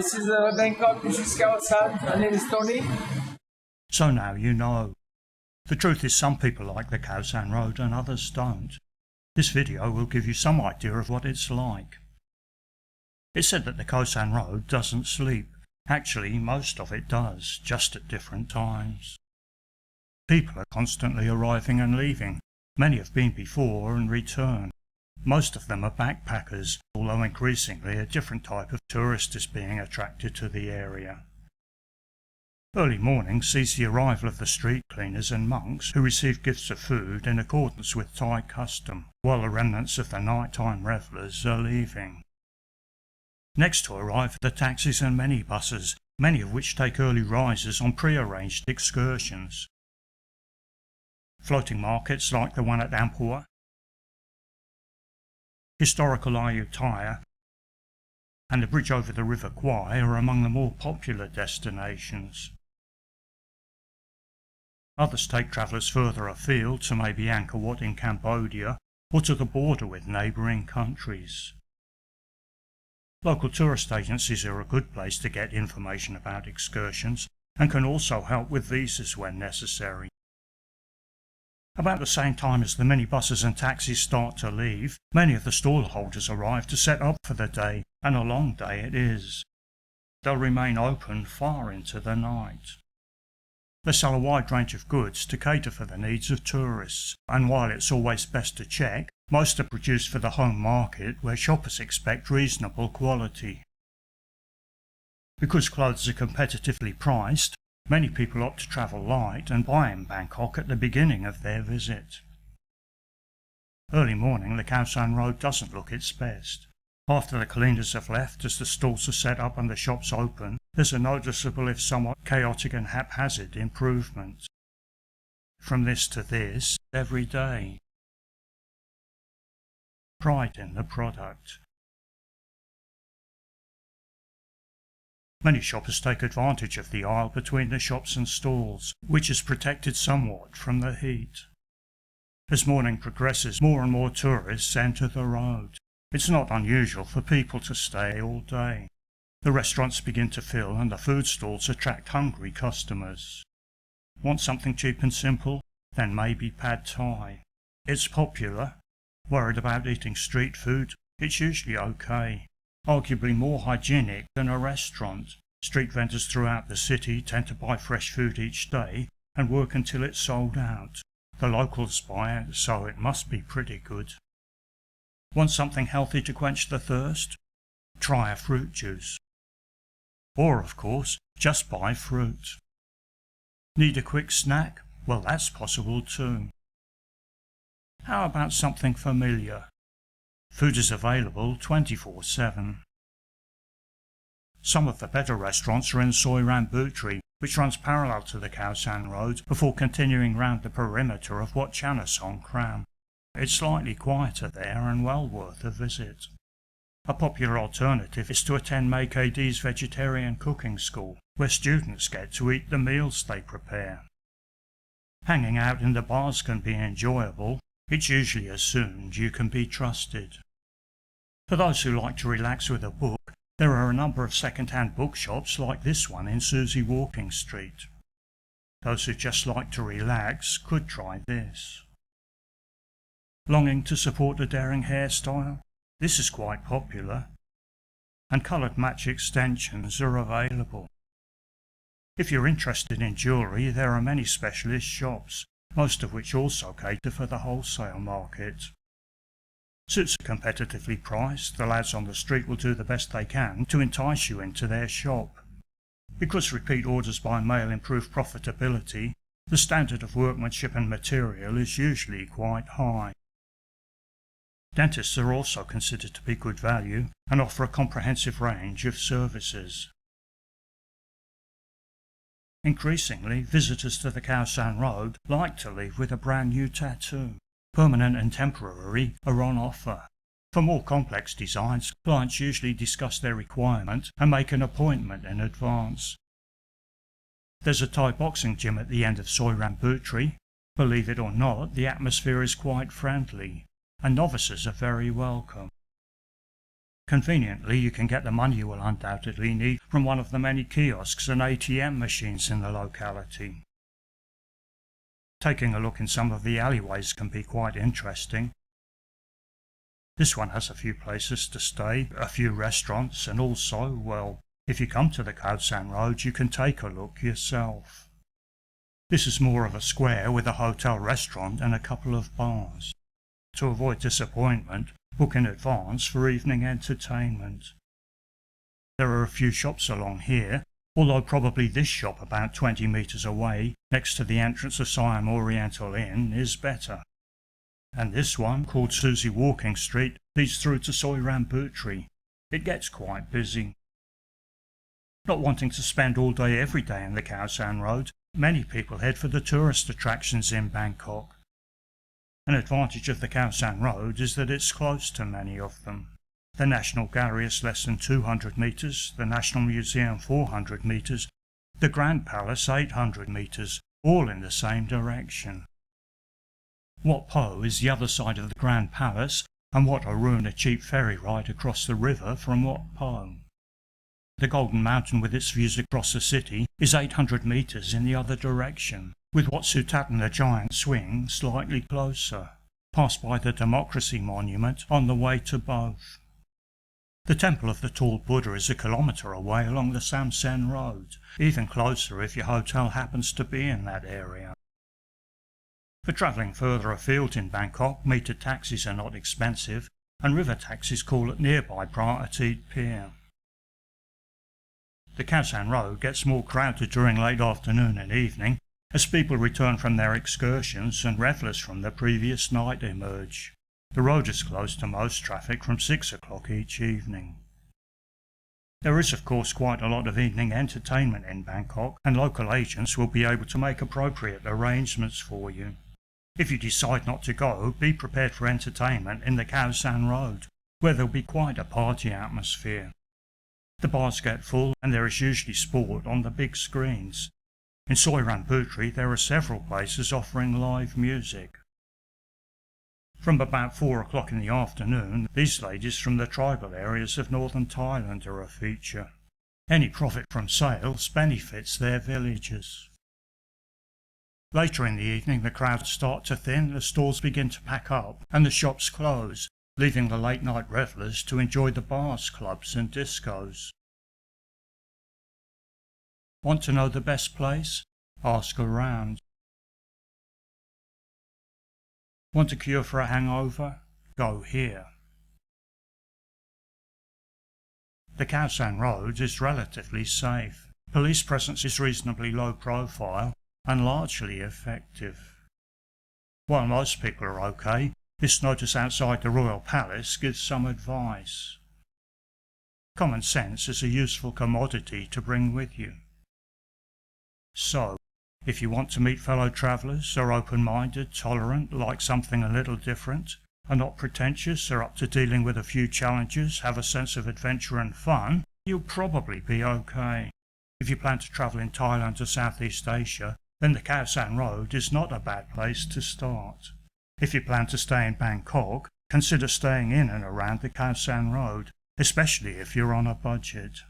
This is Bangkok, this is Khaosan, my name is Tony. So now you know. The truth is some people like the Khaosan Road and others don't. This video will give you some idea of what it's like. It's said that the Khaosan Road doesn't sleep. Actually, most of it does, just at different times. People are constantly arriving and leaving. Many have been before and return. Most of them are backpackers, although increasingly a different type of tourist is being attracted to the area. Early morning sees the arrival of the street cleaners and monks who receive gifts of food in accordance with Thai custom, while the remnants of the nighttime revelers are leaving. Next to arrive are the taxis and minibuses, many of which take early risers on pre-arranged excursions. Floating markets like the one at Amphawa, historical Ayutthaya, and the bridge over the River Kwai are among the more popular destinations. Others take travellers further afield to maybe Angkor Wat in Cambodia or to the border with neighbouring countries. Local tourist agencies are a good place to get information about excursions and can also help with visas when necessary. About the same time as the minibuses and taxis start to leave, many of the stall holders arrive to set up for the day, and a long day it is. They'll remain open far into the night. They sell a wide range of goods to cater for the needs of tourists, and while it's always best to check, most are produced for the home market where shoppers expect reasonable quality. Because clothes are competitively priced, many people opt to travel light and buy in Bangkok at the beginning of their visit. Early morning the Khaosan Road doesn't look its best. After the cleaners have left as the stalls are set up and the shops open, there's a noticeable if somewhat chaotic and haphazard improvement. From this to this, every day. Pride in the product. Many shoppers take advantage of the aisle between the shops and stalls, which is protected somewhat from the heat. As morning progresses, more and more tourists enter the road. It's not unusual for people to stay all day. The restaurants begin to fill and the food stalls attract hungry customers. Want something cheap and simple? Then maybe pad thai. It's popular. Worried about eating street food? It's usually okay. Arguably more hygienic than a restaurant. Street vendors throughout the city tend to buy fresh food each day and work until it's sold out. The locals buy it, so it must be pretty good. Want something healthy to quench the thirst? Try a fruit juice. Or, of course, just buy fruit. Need a quick snack? Well, that's possible too. How about something familiar? Food is available 24/7. Some of the better restaurants are in Soi Rambuttri, which runs parallel to the Khaosan Road before continuing round the perimeter of Wat Chanasong Kram. It's slightly quieter there and well worth a visit. A popular alternative is to attend KD's vegetarian cooking school, where students get to eat the meals they prepare. Hanging out in the bars can be enjoyable. It's usually assumed you can be trusted. For those who like to relax with a book, there are a number of second-hand bookshops like this one in Susie Walking Street. Those who just like to relax could try this. Longing to support a daring hairstyle? This is quite popular. And coloured match extensions are available. If you're interested in jewellery, there are many specialist shops, most of which also cater for the wholesale market. Suits are competitively priced. The lads on the street will do the best they can to entice you into their shop. Because repeat orders by mail improve profitability, the standard of workmanship and material is usually quite high. Dentists are also considered to be good value and offer a comprehensive range of services. Increasingly, visitors to the Khaosan Road like to leave with a brand new tattoo. Permanent and temporary are on offer. For more complex designs, clients usually discuss their requirement and make an appointment in advance. There's a Thai boxing gym at the end of Soi Rambuttri. Believe it or not, the atmosphere is quite friendly, and novices are very welcome. Conveniently, you can get the money you will undoubtedly need from one of the many kiosks and ATM machines in the locality. Taking a look in some of the alleyways can be quite interesting. This one has a few places to stay, a few restaurants, and also, well, if you come to the Khaosan Road, you can take a look yourself. This is more of a square with a hotel restaurant and a couple of bars. To avoid disappointment, book in advance for evening entertainment. There are a few shops along here, although probably this shop about 20 metres away, next to the entrance of Siam Oriental Inn, is better. And this one, called Susie Walking Street, leads through to Soi Rambuttri. It gets quite busy. Not wanting to spend all day every day in the Khaosan Road, many people head for the tourist attractions in Bangkok. An advantage of the Khaosan Road is that it's close to many of them. The National Gallery is less than 200 metres, the National Museum 400 metres, the Grand Palace 800 metres, all in the same direction. Wat Po is the other side of the Grand Palace, and Wat Arun a cheap ferry ride across the river from Wat Po. The Golden Mountain with its views across the city is 800 metres in the other direction, with Wat Suthadin the giant swing slightly closer. Pass by the Democracy Monument on the way to both. The Temple of the Tall Buddha is a kilometre away along the Samsen Road, even closer if your hotel happens to be in that area. For travelling further afield in Bangkok, metered taxis are not expensive, and river taxis call at nearby Phra Pier. The Khaosan Road gets more crowded during late afternoon and evening, as people return from their excursions and revellers from the previous night emerge. The road is closed to most traffic from 6 o'clock each evening. There is of course quite a lot of evening entertainment in Bangkok, and local agents will be able to make appropriate arrangements for you. If you decide not to go, be prepared for entertainment in the Khaosan Road, where there will be quite a party atmosphere. The bars get full and there is usually sport on the big screens. In Soi Rambuttri there are several places offering live music. From about 4 o'clock in the afternoon, these ladies from the tribal areas of northern Thailand are a feature. Any profit from sales benefits their villages. Later in the evening the crowds start to thin, the stores begin to pack up and the shops close, leaving the late night revellers to enjoy the bars, clubs and discos. Want to know the best place? Ask around. Want a cure for a hangover? Go here. The Khaosan Road is relatively safe. Police presence is reasonably low profile and largely effective. While most people are okay, this notice outside the Royal Palace gives some advice. Common sense is a useful commodity to bring with you. So, if you want to meet fellow travellers, are open-minded, tolerant, like something a little different, are not pretentious, are up to dealing with a few challenges, have a sense of adventure and fun, you'll probably be okay. If you plan to travel in Thailand or Southeast Asia, then the Khaosan Road is not a bad place to start. If you plan to stay in Bangkok, consider staying in and around the Khaosan Road, especially if you're on a budget.